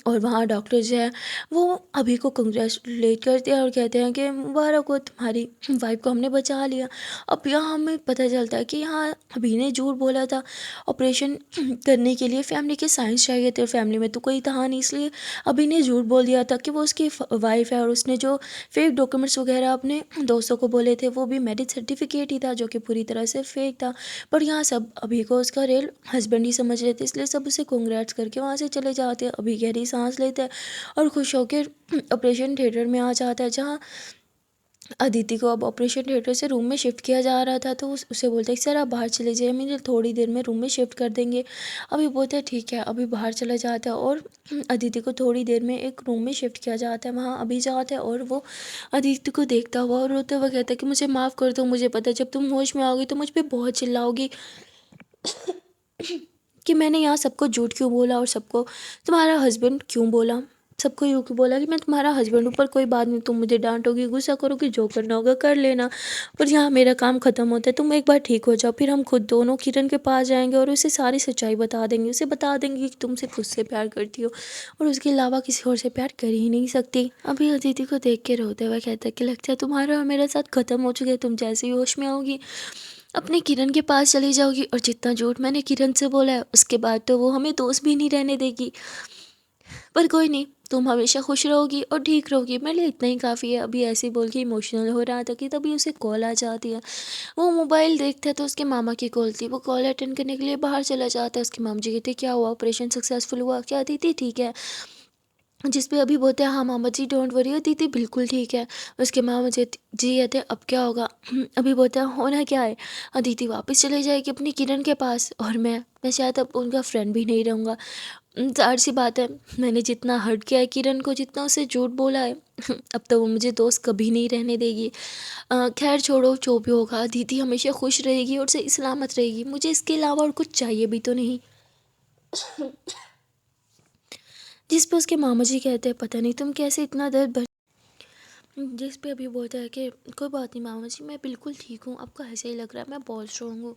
और वहाँ डॉक्टर जो है वो अभी को कंग्रेचुलेट करते हैं और कहते हैं कि मुबारक हो, तुम्हारी वाइफ को हमने बचा लिया। अब यहाँ हमें पता चलता है कि यहाँ अभी ने झूठ बोला था ऑपरेशन करने के लिए फैमिली के साइंस चाहिए थे, और फैमिली में तो कोई था नहीं, इसलिए अभी ने झूठ बोल दिया था कि वो उसकी वाइफ है। और उसने जो फेक डॉक्यूमेंट्स वगैरह अपने दोस्तों को बोले थे वो भी मैरिज सर्टिफिकेट ही था, जो कि पूरी तरह से फेक था। पर यहाँ सब अभी को उसका रियल हस्बैंड ही समझ रहे थे, इसलिए सब उसे कॉन्ग्रेट्स करके वहाँ से चले जाते हैं। अभी गहरी सांस लेता है और खुश होकर ऑपरेशन थिएटर में आ जाता है, जहाँ अदिति को अब ऑपरेशन थिएटर से रूम में शिफ्ट किया जा रहा था। तो उसे बोलता है कि सर आप बाहर चले जाइए, मुझे थोड़ी देर में रूम में शिफ्ट कर देंगे। अभी बोलता है ठीक है। अभी बाहर चला जाता है और अदिति को थोड़ी देर में एक रूम में शिफ्ट किया जाता है। वहाँ अभी जाता है और वो अदिति को देखता हुआ और रोते हुए कहता है कि मुझे माफ़ कर दो, मुझे पता है जब तुम होश में आओगी तो मुझ पर बहुत चिल्लाओगी कि मैंने यहाँ सबको झूठ क्यों बोला और सबको तुम्हारा हस्बैंड क्यों बोला, सबको यूँ क्यों बोला कि मैं तुम्हारा हस्बैंड हूँ। पर कोई बात नहीं, तुम मुझे डांटोगी, गुस्सा करोगी, जो करना होगा कर लेना, पर यहाँ मेरा काम ख़त्म होता है। तुम एक बार ठीक हो जाओ, फिर हम खुद दोनों किरण के पास जाएंगे और उसे सारी सच्चाई बता देंगे। उसे बता देंगे कि तुम सिर्फ उससे प्यार करती हो और उसके अलावा किसी और से प्यार कर ही नहीं सकती। अभी अदिति को देख के रोते हुए कहता है कि लगता है तुम्हारा और मेरा साथ ख़त्म हो चुका है, तुम जैसे ही होश में आओगी अपने किरण के पास चली जाओगी, और जितना झूठ मैंने किरण से बोला है उसके बाद तो वो हमें दोस्त भी नहीं रहने देगी। पर कोई नहीं, तुम हमेशा खुश रहोगी और ठीक रहोगी, मेरे लिए इतना ही काफ़ी है। अभी ऐसे बोल के इमोशनल हो रहा था कि तभी उसे कॉल आ जाती है। वो मोबाइल देखता है तो उसके मामा की कॉल थी। वो कॉल अटेंड करने के लिए बाहर चला जाता है। उसके मामा जी कहते क्या हुआ, ऑपरेशन सक्सेसफुल हुआ क्या दीदी, ठीक है। जिस पे अभी बोलते हैं हाँ मामा जी डोंट वरी, दीदी बिल्कुल ठीक है। उसके मामा जी कहते हैं अब क्या होगा। अभी बोलते हैं होना क्या है, अदिति वापस चले जाएगी अपनी किरण के पास और मैं शायद अब उनका फ्रेंड भी नहीं रहूँगा। ज़ाहिर सी बात है, मैंने जितना हर्ट किया है किरण को, जितना उसे झूठ बोला है अब तो वो मुझे दोस्त कभी नहीं रहने देगी। खैर छोड़ो, जो भी होगा दीदी हमेशा खुश रहेगी और सही सलामत रहेगी, मुझे इसके अलावा और कुछ चाहिए भी तो नहीं। जिस पे उसके मामा जी कहते हैं पता नहीं तुम कैसे इतना दर्द भर। जिस पे अभी बोलता है कि कोई बात नहीं मामा जी, मैं बिल्कुल ठीक हूँ, आपको ऐसे ही लग रहा है, मैं बहुत स्ट्रॉन्ग हूँ।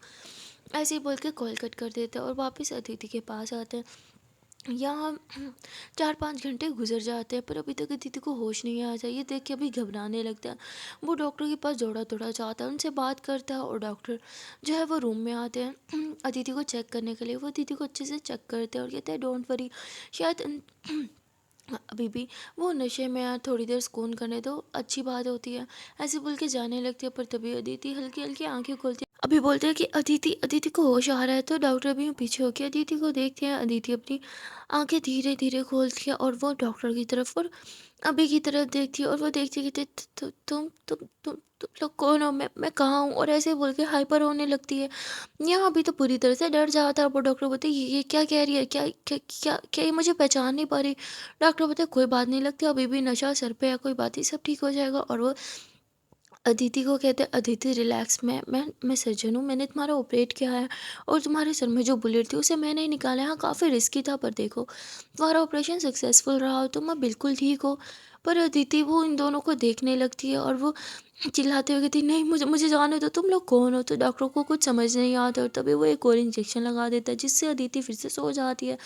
ऐसे ही बोल के कॉल कट कर देते हैं और वापस अदिति के पास आते हैं। यहाँ 4-5 घंटे गुजर जाते हैं पर अभी तक अदिति को होश नहीं आता। ये देख के अभी घबराने लगता है। वो डॉक्टर के पास दौड़ा दौड़ा जाता है, उनसे बात करता है और डॉक्टर जो है वो रूम में आते हैं अदिति को चेक करने के लिए। वो अदिति को अच्छे से चेक करते हैं और कहते हैं डोंट वरी, शायद अभी भी वो नशे में है, थोड़ी देर सुकून करने दो, अच्छी बात होती है। ऐसे बोल के जाने लगती है पर तभी अदिति हल्की हल्की आंखें खोलती है। अभी बोलते हैं कि अदिति, अदिति को होश आ रहा है तो डॉक्टर भी पीछे होकर अदिति को देखते हैं। अदिति अपनी आंखें धीरे धीरे खोलती है और वो डॉक्टर की तरफ और अभी की तरफ देखती है और वो देखती है कि तुम लोग कौन हो, मैं कहाँ हूँ, और ऐसे बोल के हाइपर होने लगती है। यहाँ अभी तो पूरी तरह से डर जाता है। वो डॉक्टर बोलते हैं ये क्या कह रही है, क्या क्या क्या क्या ये मुझे पहचान नहीं पा रही। डॉक्टर बोलते हैं कोई बात नहीं, लगती अभी भी नशा सर पे है, कोई बात नहीं, सब ठीक हो जाएगा। और वो अदिति को कहते हैं अदिति रिलैक्स, मैं सर्जन हूँ, मैंने तुम्हारा ऑपरेट किया है और तुम्हारे सर में जो बुलेट थी उसे मैंने ही निकाला है। हाँ काफ़ी रिस्की था पर देखो तुम्हारा ऑपरेशन सक्सेसफुल रहा हो, तुम अब बिल्कुल ठीक हो। पर अदिति वो इन दोनों को देखने लगती है और वो चिल्लाते हुए कहती नहीं, मुझे मुझे जाने दो, तुम लोग कौन हो। तो डॉक्टर को कुछ समझ नहीं आता और तभी वो एक और इंजेक्शन लगा देता है जिससे अदिति फिर से सो जाती है।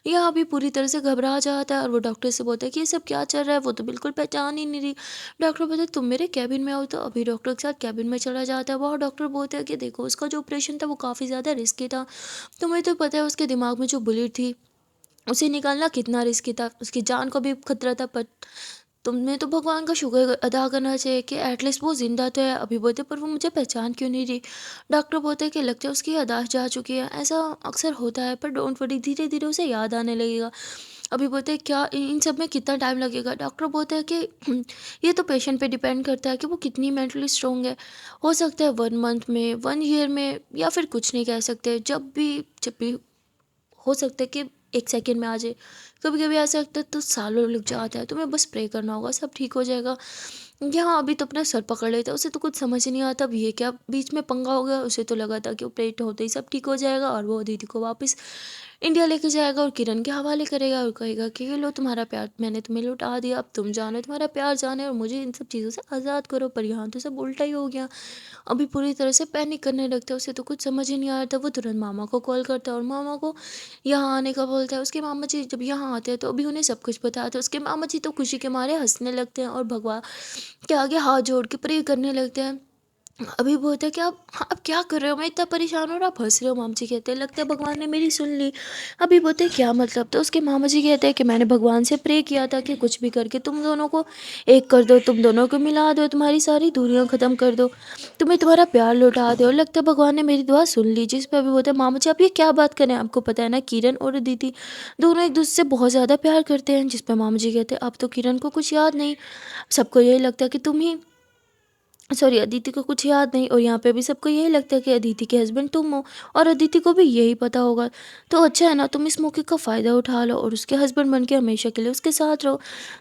यह अभी पूरी तरह से घबरा जाता है और वो डॉक्टर से बोलता है कि ये सब क्या चल रहा है, वो तो बिल्कुल पहचान ही नहीं रही। डॉक्टर बोलते हैं तुम मेरे कैबिन में आओ। तो अभी डॉक्टर के साथ कैबिन में चला जाता है। वह डॉक्टर बोलते हैं कि देखो उसका जो ऑपरेशन था वो काफ़ी ज़्यादा रिस्की था, तुम्हें तो पता है उसके दिमाग में जो बुलेट थी उसे निकालना कितना रिस्की था, उसकी जान को भी खतरा था। पर तुमने तो भगवान का शुक्र अदा करना चाहिए कि एटलीस्ट वो जिंदा तो है। अभी बोलते पर वो मुझे पहचान क्यों नहीं रही। डॉक्टर बोलते हैं कि लगता है उसकी याददाश्त जा चुकी है, ऐसा अक्सर होता है पर डोंट वरी, धीरे धीरे उसे याद आने लगेगा। अभी बोलते हैं क्या इन सब में कितना टाइम लगेगा। डॉक्टर बोलते हैं कि ये तो पेशेंट पे डिपेंड करता है कि वो कितनी मेंटली स्ट्रोंग है। हो सकता है 1 मंथ में, 1 ईयर में, या फिर कुछ नहीं कह सकते, जब भी हो सकता है कि 1 सेकंड में आ जाए, कभी कभी ऐसा लगता है तो सालों लग जाता है। तुम्हें बस प्रे करना होगा, सब ठीक हो जाएगा। यहाँ अभी तो अपना सर पकड़ लेता है, उसे तो कुछ समझ ही नहीं आता अब ये क्या बीच में पंगा हो गया। उसे तो लगा था कि ऑपरेट होते ही सब ठीक हो जाएगा और वो दीदी को वापस इंडिया लेके जाएगा और किरण के हवाले करेगा और कहेगा कि ये लो तुम्हारा प्यार मैंने तुम्हें लुटा दिया, अब तुम जानो, तुम्हारा प्यार जाने और मुझे इन सब चीज़ों से आज़ाद करो। पर यहाँ तो सब उल्टा ही हो गया। अभी पूरी तरह से पैनिक करने लगता है, उसे तो कुछ समझ ही नहीं आ रहा था। वो तुरंत मामा को कॉल करता है और मामा को यहाँ आने का बोलता है। उसके मामा जी जब यहाँ आते हैं तो अभी उन्हें सब कुछ बताया था। उसके मामा जी तो खुशी के मारे हंसने लगते हैं और भगवान के आगे हाथ जोड़ के प्रे करने लगते हैं। अभी बोलता है कि आप क्या कर रहे हो, मैं इतना परेशान हो रहा, आप हंस रहे हो। मामा जी कहते हैं लगता है भगवान ने मेरी सुन ली। अभी बोलते हैं क्या मतलब। तो उसके मामा जी कहते हैं कि मैंने भगवान से प्रे किया था कि कुछ भी करके तुम दोनों को एक कर दो, तुम दोनों को मिला दो, तुम्हारी सारी दूरियां ख़त्म कर दो, तुम्हें तुम्हारा प्यार लौटा दो, और लगता है भगवान ने मेरी दुआ सुन ली। जिस पर अभी बोलते हैं मामा जी आप ये क्या बात करें, आपको पता है ना किरण और दीदी दोनों एक दूसरे से बहुत ज़्यादा प्यार करते हैं। जिस पर मामा जी कहते हैं अब तो किरण को कुछ याद नहीं, सबको यही लगता है कि तुम ही, सॉरी, अदिति को कुछ याद नहीं, और यहाँ पे भी सबको यही लगता है कि अदिति के हस्बैंड तुम हो और अदिति को भी यही पता होगा। तो अच्छा है ना, तुम इस मौके का फ़ायदा उठा लो और उसके हस्बैंड बन के हमेशा के लिए उसके साथ रहो।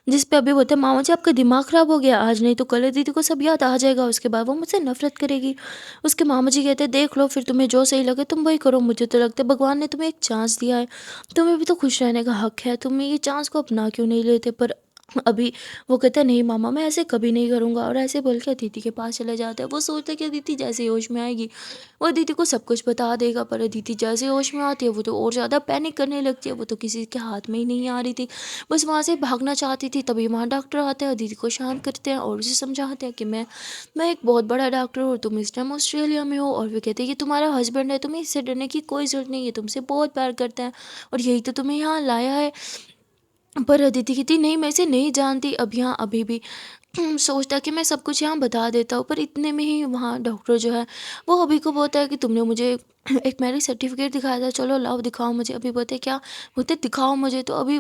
जिस पे अभी बोलते हैं मामा जी आपका दिमाग ख़राब हो गया, आज नहीं तो कल अदिति को सब याद आ जाएगा, उसके बाद वो मुझसे नफरत करेगी। उसके मामा जी कहते हैं देख लो फिर, तुम्हें जो सही लगे तुम वही करो, मुझे तो लगता है भगवान ने तुम्हें एक चांस दिया है, तुम्हें भी तो खुश रहने का हक है, तुम ये चांस को अपना क्यों नहीं लेते। पर अभी वो कहता है नहीं मामा मैं ऐसे कभी नहीं करूँगा, और ऐसे बोल के अदिति के पास चले जाता है। वो सोचता है कि अदिति जैसे होश में आएगी वो अदिति को सब कुछ बता देगा, पर अदिति जैसे होश में आती है वो तो और ज़्यादा पैनिक करने लगती है। वो तो किसी के हाथ में ही नहीं आ रही थी, बस वहाँ से भागना चाहती थी। तभी वहाँ डॉक्टर आते हैं, अदिति को शांत करते हैं और उसे समझाते हैं कि मैं एक बहुत बड़ा डॉक्टर हूँ, तुम इस टाइम ऑस्ट्रेलिया में हो। और वे कहते हैं कि तुम्हारा हस्बैंड है, तुम्हें इससे डरने की कोई ज़रूरत नहीं है, तुमसे बहुत प्यार करते हैं और यही तो तुम्हें यहाँ लाया है। पर अदिति कहती नहीं मैं इसे नहीं जानती। अब यहाँ अभी भी सोचता कि मैं सब कुछ यहाँ बता देता हूँ, पर इतने में ही वहाँ डॉक्टर जो है वो अभी को बोलता है कि तुमने मुझे एक मैरिज सर्टिफिकेट दिखाया था, चलो लाओ दिखाओ मुझे। अभी बोलते क्या, बोलते दिखाओ मुझे। तो अभी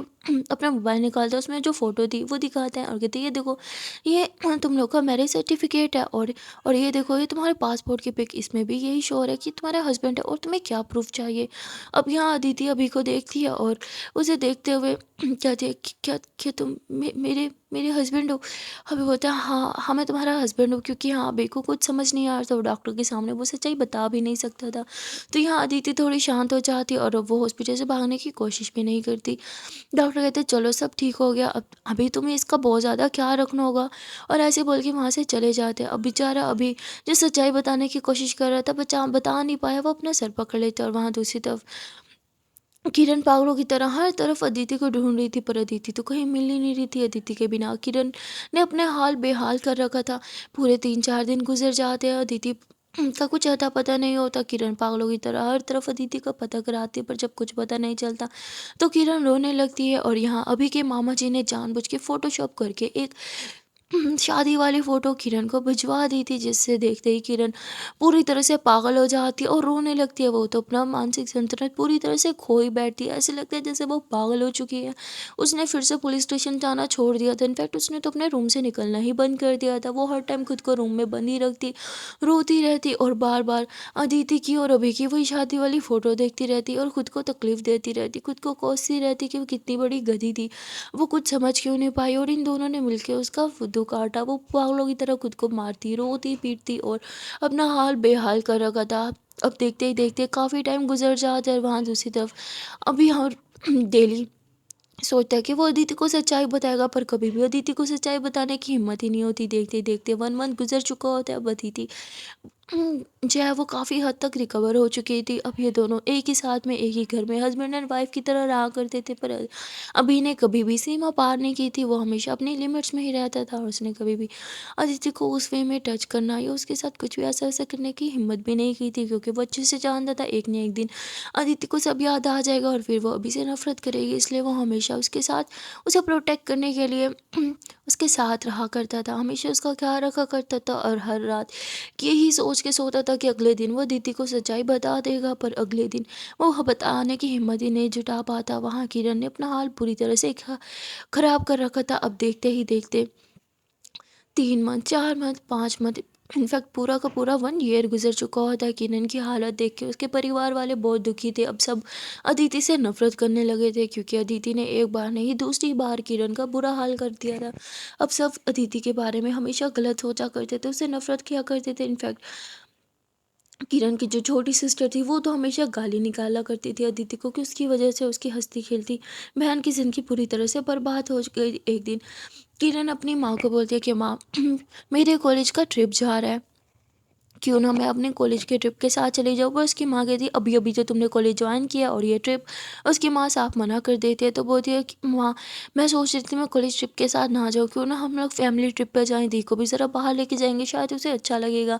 अपना मोबाइल निकालता है, उसमें जो फ़ोटो थी वो दिखाते हैं और कहते ये देखो ये तुम लोग का मैरिज सर्टिफिकेट है, और ये देखो ये तुम्हारे पासपोर्ट की पिक, इसमें भी यही शो हो रहा है कि तुम्हारा हस्बैंड है, और तुम्हें क्या प्रूफ चाहिए। अब यहाँ अदिति अभी को देखती है और उसे देखते हुए कहती है कि क्या तुम मेरे मेरे हस्बैंड हो। अभी बोलता है हाँ हाँ मैं तुम्हारा हस्बैंड हूँ, क्योंकि हाँ अभी को कुछ समझ नहीं आ रहा था, वो डॉक्टर के सामने वो सच्चाई बता भी नहीं सकता था। तो यहाँ अदिति थोड़ी शांत हो जाती है और अब वो हॉस्पिटल से भागने की कोशिश भी नहीं करती। डॉक्टर कहते हैं चलो सब ठीक हो गया, अब अभी तुम्हें इसका बहुत ज़्यादा ख्याल रखना होगा, और ऐसे बोल के वहाँ से चले जाते हैं। अब बेचारा अभी जो सच्चाई बताने की कोशिश कर रहा था बता नहीं पाया, वो अपना सर पकड़ लेता है। और वहाँ दूसरी तरफ किरण पागलों की तरह हर तरफ अदिति को ढूंढ रही थी, पर अदिति तो कहीं मिल ही नहीं रही थी। अदिति के बिना किरण ने अपने हाल बेहाल कर रखा था। पूरे 3-4 दिन गुजर जाते हैं, अदिति का कुछ अता पता नहीं होता। किरण पागलों की तरह हर तरफ अदिति का पता कराती है, पर जब कुछ पता नहीं चलता तो किरण रोने लगती है। और यहाँ अभी के मामा जी ने जानबूझ के फोटोशॉप करके एक शादी वाली फ़ोटो किरण को भिजवा दी थी, जिससे देखते ही किरण पूरी तरह से पागल हो जाती है और रोने लगती है। वो तो अपना मानसिक संतुलन पूरी तरह से खो ही बैठती है, ऐसे लगता है जैसे वो पागल हो चुकी है। उसने फिर से पुलिस स्टेशन जाना छोड़ दिया था, इनफैक्ट उसने तो अपने रूम से निकलना ही बंद कर दिया था। वो हर टाइम खुद को रूम में बंद ही रखती, रोती रहती और बार बार अदिति की और अभी की वही शादी वाली फ़ोटो देखती रहती और खुद को तकलीफ़ देती रहती, खुद को कोसती रहती कि वो कितनी बड़ी गधी थी, वो कुछ समझ क्यों नहीं पाई, और इन दोनों ने मिलके उसका फुद्दू काटा। वो पागलों की तरह खुद को मारती, रोती पीटती और अपना हाल बेहाल कर रखा था। अब देखते ही देखते काफ़ी टाइम गुजर जाता है। वहाँ दूसरी तरफ अभी और डेली सोचता है कि वो अदिति को सच्चाई बताएगा, पर कभी भी अदिति को सच्चाई बताने की हिम्मत ही नहीं होती। देखते ही देखते 1 मंथ गुजर चुका होता है। अब अदिति जो है वो काफ़ी हद तक रिकवर हो चुकी थी। अब ये दोनों एक ही साथ में एक ही घर में हस्बैंड एंड वाइफ की तरह रहा करते थे, पर अभी ने कभी भी सीमा पार नहीं की थी। वो हमेशा अपनी लिमिट्स में ही रहता था और उसने कभी भी अदिति को उस वे में टच करना या उसके साथ कुछ भी ऐसा ऐसा करने की हिम्मत भी नहीं की थी, क्योंकि वो अच्छे से जानता था एक न एक दिन अदिति को सब याद आ जाएगा और फिर वो अभी से नफरत करेगी। इसलिए वो हमेशा उसके साथ उसे प्रोटेक्ट करने के लिए उसके साथ रहा करता था, हमेशा उसका ख्याल रखा करता था। और हर रात यही सोच के सोता था कि अगले दिन वो दीदी को सच्चाई बता देगा, पर अगले दिन वो बताने की हिम्मत ही नहीं जुटा पाता। वहाँ किरण ने अपना हाल पूरी तरह से खराब कर रखा था। अब देखते ही देखते 3 मंथ, 4 मंथ, 5 मंथ, इनफैक्ट पूरा का पूरा 1 ईयर गुजर चुका होता है। किरण की हालत देख के उसके परिवार वाले बहुत दुखी थे। अब सब अदिति से नफरत करने लगे थे, क्योंकि अदिति ने एक बार नहीं दूसरी बार किरण का बुरा हाल कर दिया था। अब सब अदिति के बारे में हमेशा गलत सोचा करते थे, उससे नफरत किया करते थे। इनफैक्ट किरण की जो छोटी सिस्टर थी वो तो हमेशा गाली निकाला करती थी अदिति को कि उसकी वजह से उसकी हंसती खेलती बहन की ज़िंदगी पूरी तरह से बर्बाद हो गई। एक दिन किरण अपनी माँ को बोलती है कि माँ मेरे कॉलेज का ट्रिप जा रहा है, क्यों ना मैं अपने कॉलेज के ट्रिप के साथ चली जाऊँ। पर उसकी माँ कहती है अभी अभी तो तुमने कॉलेज ज्वाइन किया और ये ट्रिप, उसकी माँ साफ मना कर देती है। तो बोलती है कि माँ मैं सोच रही थी मैं कॉलेज ट्रिप के साथ ना जाऊँ, क्यों ना हम लोग फैमिली ट्रिप पे जाएं, दी को भी ज़रा बाहर लेके जाएंगे, शायद उसे अच्छा लगेगा।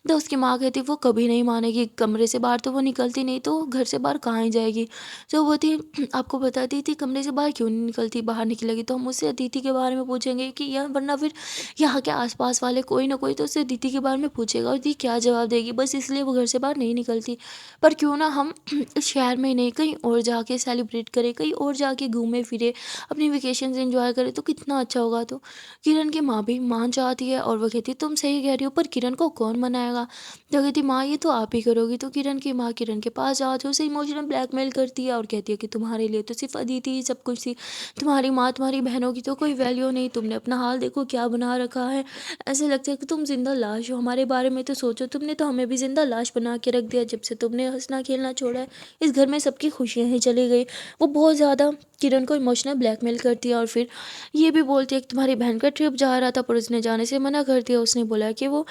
तो उसकी माँ कहती वो कभी नहीं मानेगी, कमरे से बाहर तो वो निकलती नहीं, तो घर से बाहर कहाँ ही जाएगी। तो वो बोलती आपको बताती थी कमरे से बाहर क्यों नहीं निकलती, बाहर निकलेगी तो हम उससे अदिति के बारे में पूछेंगे कि यह, वरना फिर यहाँ के आसपास वाले कोई ना कोई तो उससे अदिति के बारे में पूछेगा और दी क्या जवाब देगी, बस इसलिए वो घर से बाहर नहीं निकलती। पर क्यों ना हम इस शहर में नहीं कहीं और जाके सेलिब्रेट करें, कहीं और जाके घूमे फिरे, अपनी वेकेशन एंजॉय करें, तो कितना अच्छा होगा। तो किरण की माँ भी मान जाती है और वो कहती तुम सही कह रही हो, पर किरण को कौन मनाएगा। तो कहती माँ ये तो आप ही करोगी। तो किरण की माँ किरण के पास जाती है, उसे इमोशनल ब्लैकमेल करती है और कहती है कि तुम्हारे लिए तो सिर्फ अदिति ही सब कुछ थी, तुम्हारी माँ तुम्हारी बहनों की तो कोई वैल्यू नहीं, तुमने अपना हाल देखो क्या बना रखा है, ऐसे लगता है कि तुम जिंदा लाश हो। हमारे बारे में तो सोचो, तुमने तो हमें भी जिंदा लाश बना के रख दिया जब से तुमने हंसना खेलना छोड़ा है, इस घर में सबकी खुशियाँ ही चली गई। वो बहुत ज़्यादा किरण को इमोशनल ब्लैकमेल करती है और फिर ये भी बोलती है कि तुम्हारी बहन का ट्रिप जा रहा था पर उसने जाने से मना कर दिया, उसने बोला कि वो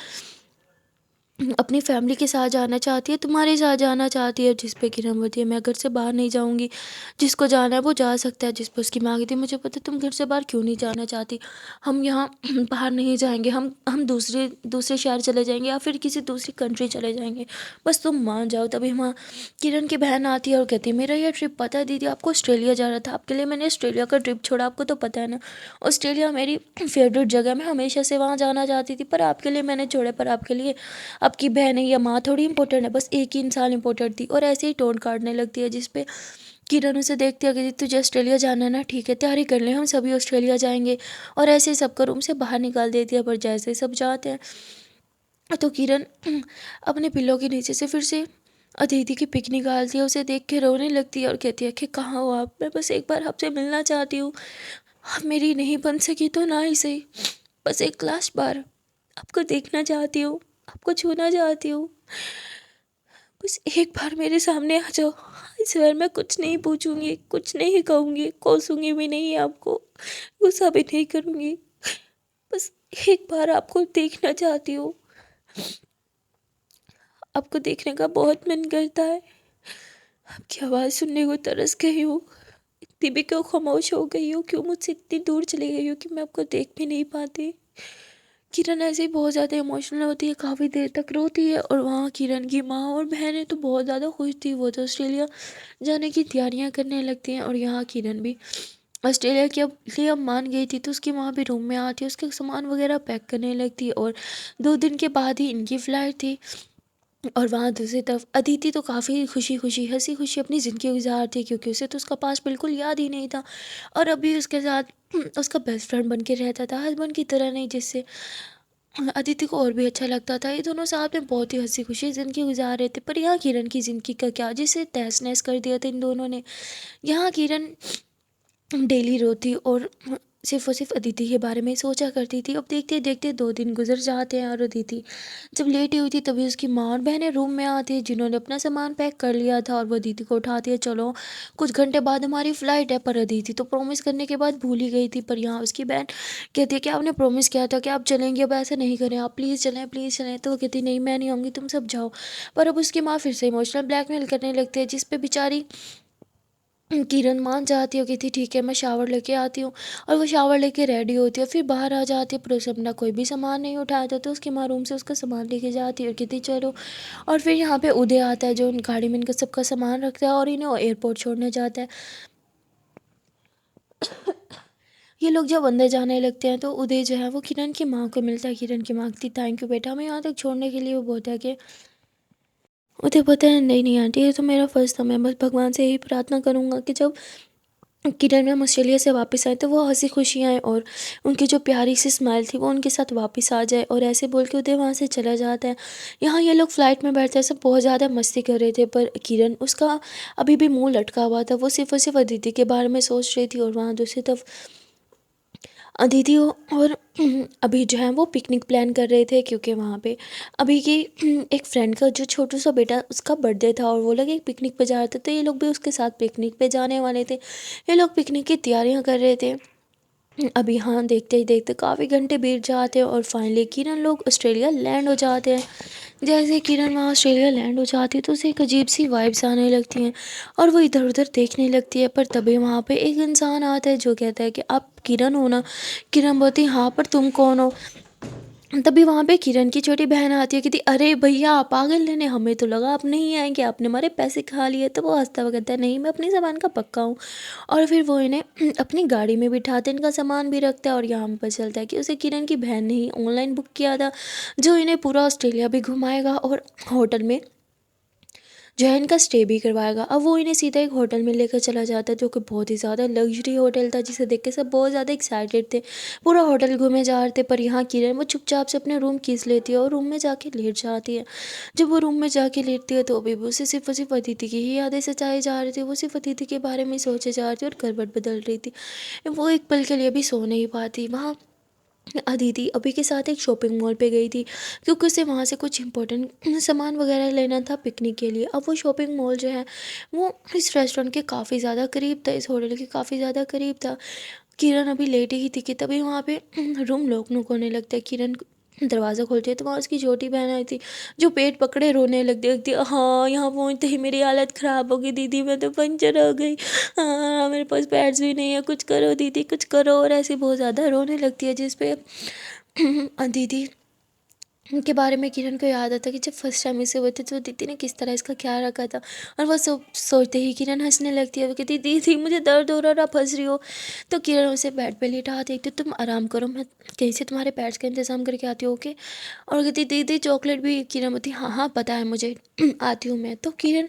अपनी फैमिली के साथ जाना चाहती है, तुम्हारे साथ जाना चाहती है। जिस पे किरण बोलती है मैं घर से बाहर नहीं जाऊंगी, जिसको जाना है वो जा सकता है। जिस पर उसकी माँ कहती है मुझे पता है तुम घर से बाहर क्यों नहीं जाना चाहती, हम यहाँ बाहर नहीं जाएंगे, हम दूसरे दूसरे शहर चले जाएंगे या फिर किसी दूसरी कंट्री चले जाएंगे, बस तुम मान जाओ। तभी वहाँ किरण की बहन आती है और कहती है मेरा ये ट्रिप पता है दीदी, आपको ऑस्ट्रेलिया जा रहा था, आपके लिए मैंने ऑस्ट्रेलिया का ट्रिप छोड़ा, आपको तो पता है ना ऑस्ट्रेलिया मेरी फेवरेट जगह, मैं हमेशा से वहाँ जाना चाहती थी, पर आपके लिए मैंने छोड़ा, पर आपके लिए आपकी बहन है या माँ थोड़ी इंपॉर्टेंट है, बस एक ही इंसान इंपॉर्टेंट थी। और ऐसे ही टोन काटने लगती है, जिसपे किरण उसे देखती है कि तुझे ऑस्ट्रेलिया जाना है ना, ठीक है तैयारी कर ले, हम सभी ऑस्ट्रेलिया जाएंगे। और ऐसे ही सबको रूम से बाहर निकाल देती है। पर जैसे ही सब जाते हैं तो किरण अपने पिल्लों के नीचे से फिर से अदिति की पिक निकालती है, उसे देख के रोने लगती है और कहती है कि कहाँ हो आप, मैं बस एक बार आपसे मिलना चाहती हूँ, आप मेरी नहीं बन सकी तो ना ही सही, बस एक लास्ट बार आपको देखना चाहती हूँ, आपको छूना चाहती हूँ। बस एक बार मेरे सामने आ जाओ। इस बार मैं कुछ नहीं पूछूंगी, कुछ नहीं कहूंगी, कोसूंगी भी नहीं आपको, गुस्सा भी नहीं करूंगी। बस एक बार आपको देखना चाहती हूँ। आपको देखने का बहुत मन करता है। आपकी आवाज़ सुनने को तरस गई हूँ। इतनी भी क्यों खामोश हो गई हो, क्यों मुझसे इतनी दूर चली गई हो कि मैं आपको देख भी नहीं पाती। किरण ऐसे ही बहुत ज़्यादा इमोशनल होती है, काफ़ी देर तक रोती है। और वहाँ किरण की माँ और बहनें तो बहुत ज़्यादा खुश थी, वो तो ऑस्ट्रेलिया जाने की तैयारियां करने लगती हैं। और यहाँ किरण भी ऑस्ट्रेलिया की अब लिए अब मान गई थी, तो उसकी माँ भी रूम में आती है, उसके सामान वगैरह पैक करने लगती है। और 2 दिन के बाद ही इनकी फ़्लाइट थी। और वहाँ दूसरी तरफ अदिति तो काफ़ी खुशी खुशी हंसी खुशी अपनी ज़िंदगी गुजार थी, क्योंकि उसे तो उसका पास बिल्कुल याद ही नहीं था। और अभी उसके साथ उसका बेस्ट फ्रेंड बन के रहता था, हस्बैंड की तरह नहीं, जिससे अदिति को और भी अच्छा लगता था। ये दोनों साथ में बहुत ही हंसी खुशी ज़िंदगी गुजार रहे थे। पर यहाँ किरण की ज़िंदगी का क्या, जिसे तहस नहस कर दिया था इन दोनों ने। यहाँ किरण डेली रोती और सिर्फ और सिर्फ अदिति के बारे में ही सोचा करती थी। अब देखते देखते 2 दिन गुजर जाते हैं, और अदिति जब लेटी हुई थी तभी उसकी माँ और बहनें रूम में आती है, जिन्होंने अपना सामान पैक कर लिया था। और वो अदिति को उठाती है, चलो कुछ घंटे बाद हमारी फ़्लाइट है। पर अदिति तो प्रॉमिस करने के बाद भूल ही गई थी। पर यहाँ उसकी बहन कहती है कि आपने प्रॉमिस किया था कि आप चलेंगे, अब ऐसा नहीं करें, आप प्लीज़ चलें, प्लीज़ चलें। तो वो कहती नहीं, मैं नहीं आऊँगी, तुम सब जाओ। पर अब उसकी माँ फिर से इमोशनल ब्लैकमेल करने लगती है, जिस पे बेचारी किरण मान जाती हो, कहती ठीक है मैं शावर लेके आती हूँ। और वो शावर लेके रेडी होती है, फिर बाहर आ जाती है, पर उसे अपना कोई भी सामान नहीं उठाया था। तो उसकी माँ रूम से उसका सामान लेके जाती है और कहती चलो। और फिर यहाँ पे उदय आता है, जो उन गाड़ी में इनका सबका सामान रखता है और इन्हें एयरपोर्ट छोड़ने जाता है। ये लोग जब अंदर जाने लगते हैं तो उदय जो है वो किरण की माँ को मिलता है। किरण की माँ कहती थैंक यू बेटा, हमें यहाँ तक छोड़ने के लिए। वो बोलता है कि उदय पता है नहीं नहीं आंटी, ये तो मेरा फ़र्ज़ था। मैं बस भगवान से यही प्रार्थना करूँगा कि जब किरण मैम ऑस्ट्रेलिया से वापस आए तो वो हंसी खुशी आए, और उनकी जो प्यारी सी स्माइल थी वो उनके साथ वापस आ जाए। और ऐसे बोल के उदय वहाँ से चला जाता है। यहाँ ये लोग फ्लाइट में बैठते हैं, सब बहुत ज़्यादा मस्ती कर रहे थे, पर किरण उसका अभी भी मुंह लटका हुआ था। वो सिर्फ और सिर्फ अदिति के बारे में सोच रही थी। और वहाँ दूसरी तरफ दीदी और अभी जो है वो पिकनिक प्लान कर रहे थे, क्योंकि वहाँ पे अभी की एक फ्रेंड का जो छोटू सा बेटा उसका बर्थडे था, और वो लोग एक पिकनिक पे जा रहे थे। तो ये लोग भी उसके साथ पिकनिक पे जाने वाले थे। ये लोग पिकनिक की तैयारियां कर रहे थे। अभी हाँ देखते ही देखते काफ़ी घंटे बीत जाते हैं, और फाइनली किरण लोग ऑस्ट्रेलिया लैंड हो जाते हैं। जैसे ही किरण वहाँ ऑस्ट्रेलिया लैंड हो जाती है तो उसे एक अजीब सी वाइब्स आने लगती हैं, और वो इधर उधर देखने लगती है। पर तभी वहाँ पे एक इंसान आता है जो कहता है कि आप किरण हो ना। किरण बोलती हाँ, पर तुम कौन हो। तभी वहाँ पे किरण की छोटी बहन आती है, कहती अरे भैया आप पागल लेने, हमें तो लगा आप नहीं आएंगे, आपने हमारे पैसे खा लिए। तो वो हंसता हुआ कहता है नहीं, मैं अपनी ज़बान का पक्का हूँ। और फिर वो इन्हें अपनी गाड़ी में बिठाते, इनका सामान भी रखता है। और यहाँ पर पता चलता है कि उसे किरण की बहन ने ही ऑनलाइन बुक किया था, जो इन्हें पूरा ऑस्ट्रेलिया भी घुमाएगा और होटल में जो है इनका स्टे भी करवाएगा। अब वो इन्हें सीधा एक होटल में लेकर चला जाता है, जो कि बहुत ही ज़्यादा लग्जरी होटल था, जिसे देख के सब बहुत ज़्यादा एक्साइटेड थे, पूरा होटल घूमे जा रहे थे। पर यहाँ किरण वो चुपचाप से अपने रूम कीज लेती है और रूम में जाके लेट जाती है। जब वो रूम में जाके लेटती है तो अभी भी उसे सिर्फ और सिर्फ अदिति की ही यादें सताई जा रही थी। वो सिर्फ अदिति के बारे में सोचे जा रही थी और करवट बदल रही थी। वो एक पल के लिए भी सो नहीं पाती। वहाँ अदिति अभी के साथ एक शॉपिंग मॉल पे गई थी, क्योंकि उसे वहाँ से कुछ इंपॉर्टेंट सामान वगैरह लेना था पिकनिक के लिए। अब वो शॉपिंग मॉल जो है वो इस रेस्टोरेंट के काफ़ी ज़्यादा करीब था, इस होटल के काफ़ी ज़्यादा करीब था। किरण अभी लेटी ही थी कि तभी वहाँ पे रूम लॉक नॉक होने लगता है। किरण दरवाज़ा खोलती है तो वहाँ उसकी छोटी बहन आई थी, जो पेट पकड़े रोने लगती है। हाँ, यहाँ पहुँचते ही मेरी हालत ख़राब हो गई दीदी, मैं तो पंचर हो गई। हाँ, मेरे पास पैड्स भी नहीं है, कुछ करो दीदी, कुछ करो। और ऐसे बहुत ज़्यादा रोने लगती है, जिस पे दीदी के बारे में किरण को याद आता कि जब फर्स्ट टाइम इसे हुए थे तो दीदी ने किस तरह इसका ख्याल रखा था। और वह सोचते ही किरण हंसने लगती है। वो कहती दीदी मुझे दर्द हो रहा है, आप हंस रही हो। तो किरण उसे बेड पे लिटा देती, तुम आराम करो, मैं कहीं से तुम्हारे पैड्स का इंतज़ाम करके आती हूँ, ओके। और कहती दीदी चॉकलेट भी। किरण बोलती हाँ हाँ पता है मुझे, आती हूँ मैं। तो किरण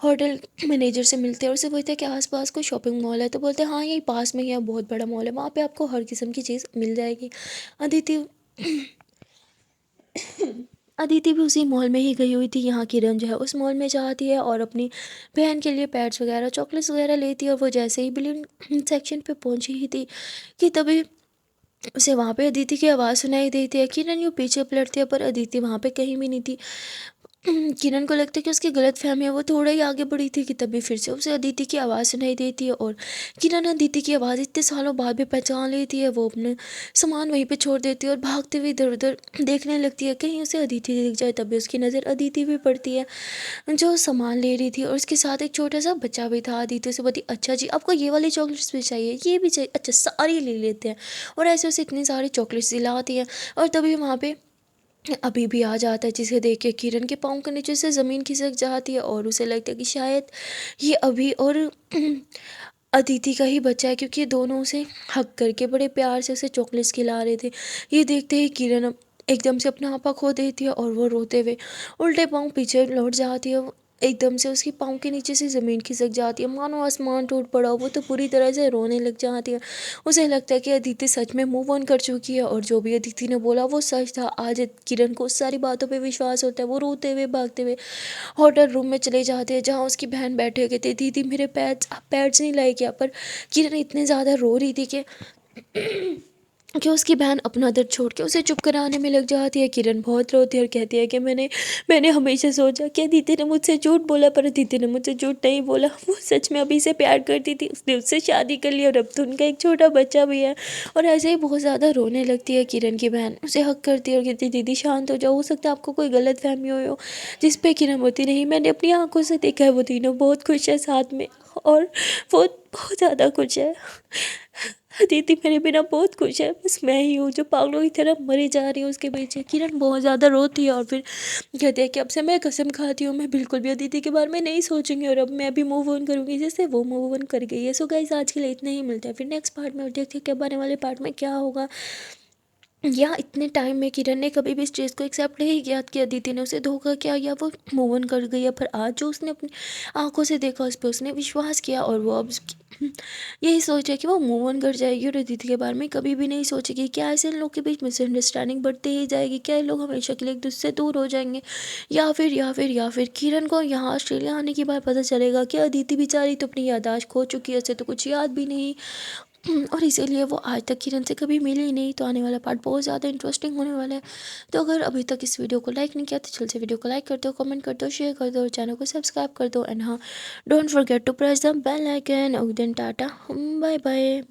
होटल मैनेजर से मिलते हैं और उसे बोलते हैं कि आसपास कोई शॉपिंग मॉल है। तो बोलते हैं हाँ यही पास में ही है, बहुत बड़ा मॉल है, वहाँ पे आपको हर किस्म की चीज़ मिल जाएगी। अदिति अदिति भी उसी मॉल में ही गई हुई थी। यहाँ किरण जो है उस मॉल में जाती है और अपनी बहन के लिए पैड्स वगैरह चॉकलेट्स वगैरह लेती है। और वो जैसे ही बिलियन सेक्शन पे पहुंची ही थी कि तभी उसे वहाँ पे अदिति की आवाज़ सुनाई देती है। किरण यूँ पीछे पलटती है, पर अदिति वहाँ पे कहीं भी नहीं थी। किरण को लगता है कि उसकी गलतफ़हमी है, वो थोड़ा ही आगे बढ़ी थी कि तभी फिर से उसे अदिति की आवाज़ सुनाई देती है और किरण अदिति की आवाज़ इतने सालों बाद भी पहचान लेती है। वो अपने सामान वहीं पे छोड़ देती है और भागते हुए इधर-उधर देखने लगती है, कहीं उसे अदिति दिख जाए। तभी उसकी नज़र अदिति पे पड़ती है, जो सामान ले रही थी और उसके साथ एक छोटा-सा बच्चा भी था। अदिति उसे बोलती, "अच्छा जी, आपको ये वाली चॉकलेट्स भी चाहिए? ये भी चाहिए? अच्छा, सारी ले लेते हैं।" और ऐसे उसे इतनी सारी चॉकलेट्स दिलाती है और तभी वहाँ पे अभी भी आ जाता है, जिसे देख के किरण के पाँव के नीचे से ज़मीन खिसक जाती है और उसे लगता है कि शायद ये अभी और अदिति का ही बच्चा है, क्योंकि ये दोनों उसे हक करके बड़े प्यार से उसे चॉकलेट्स खिला रहे थे। ये देखते ही किरण एकदम से अपना आपा खो देती है और वो रोते हुए उल्टे पाँव पीछे लौट जाती है। वो एकदम से उसके पाँव के नीचे से ज़मीन खिसक जाती है, मानो आसमान टूट पड़ा हो। वो तो पूरी तरह से रोने लग जाती है। उसे लगता है कि अदिति सच में मूव ऑन कर चुकी है और जो भी अदिति ने बोला वो सच था। आज किरण को उस सारी बातों पे विश्वास होता है। वो रोते हुए भागते हुए होटल रूम में चले जाते हैं, जहाँ उसकी बहन बैठे हुए थे। दीदी, मेरे पैड्स, आप पैड्स नहीं लाए क्या? पर किरण इतने ज़्यादा रो रही थी कि उसकी बहन अपना दर्द छोड़ के उसे चुप कराने में लग जाती है। किरण बहुत रोती है और कहती है कि मैंने हमेशा सोचा कि दीदी ने मुझसे झूठ बोला, पर दीदी ने मुझसे झूठ नहीं बोला। वो सच में अभी से प्यार करती थी, उसने उससे शादी कर ली और अब तो उनका एक छोटा बच्चा भी है। और ऐसे ही बहुत ज़्यादा रोने लगती है किरण की बहन। उसे हक करती है और कहती है, दीदी शांत हो जाओ, हो सकता है आपको कोई गलत फहमी हुई हो। जिस पे किरण होती, नहीं, मैंने अपनी आंखों से देखा है, वो तीनों बहुत खुश है साथ में और वो बहुत ज़्यादा खुश है। दीदी मेरे बिना बहुत खुश है, बस मैं ही हूँ जो पागलों की तरह मरी जा रही हूँ उसके पीछे। किरण बहुत ज़्यादा रोती है और फिर कहती है कि अब से मैं कसम खाती हूँ, मैं बिल्कुल भी अदिति के बारे में नहीं सोचूंगी और अब मैं भी मूव ऑन करूँगी जैसे वो मूव ऑन कर गई है। सो गाइस, आज के लिए इतना ही, मिलता है फिर नेक्स्ट पार्ट में और देखते हैं कि आने वाले पार्ट में क्या होगा। या इतने टाइम में किरण ने कभी भी इस चीज़ को एक्सेप्ट नहीं किया कि अदिति ने उसे धोखा किया या वो मूव ऑन कर गई है, पर आज जो उसने अपनी आंखों से देखा उस पर उसने विश्वास किया और वो अब यही सोचा कि वो मूव ऑन कर जाएगी और अदिति के बारे में कभी भी नहीं सोचेगी। क्या ऐसे इन लोग के बीच मिसअंडरस्टैंडिंग बढ़ती ही जाएगी? क्या ये लोग हमेशा के लिए एक दूसरे से दूर हो जाएंगे? या फिर किरण को यहाँ ऑस्ट्रेलिया आने के बाद पता चलेगा कि अदिति बेचारी तो अपनी याददाश्त खो चुकी है, उसे तो कुछ याद भी नहीं। और इसीलिए वो आज तक किरण से कभी मिली ही नहीं। तो आने वाला पार्ट बहुत ज़्यादा इंटरेस्टिंग होने वाला है। तो अगर अभी तक इस वीडियो को लाइक नहीं किया तो जल्द से वीडियो को लाइक कर दो, कमेंट कर दो, शेयर कर दो और चैनल को सब्सक्राइब कर दो। एंड हाँ, don't forget to press the bell icon. और देन टाटा, बाय बाय।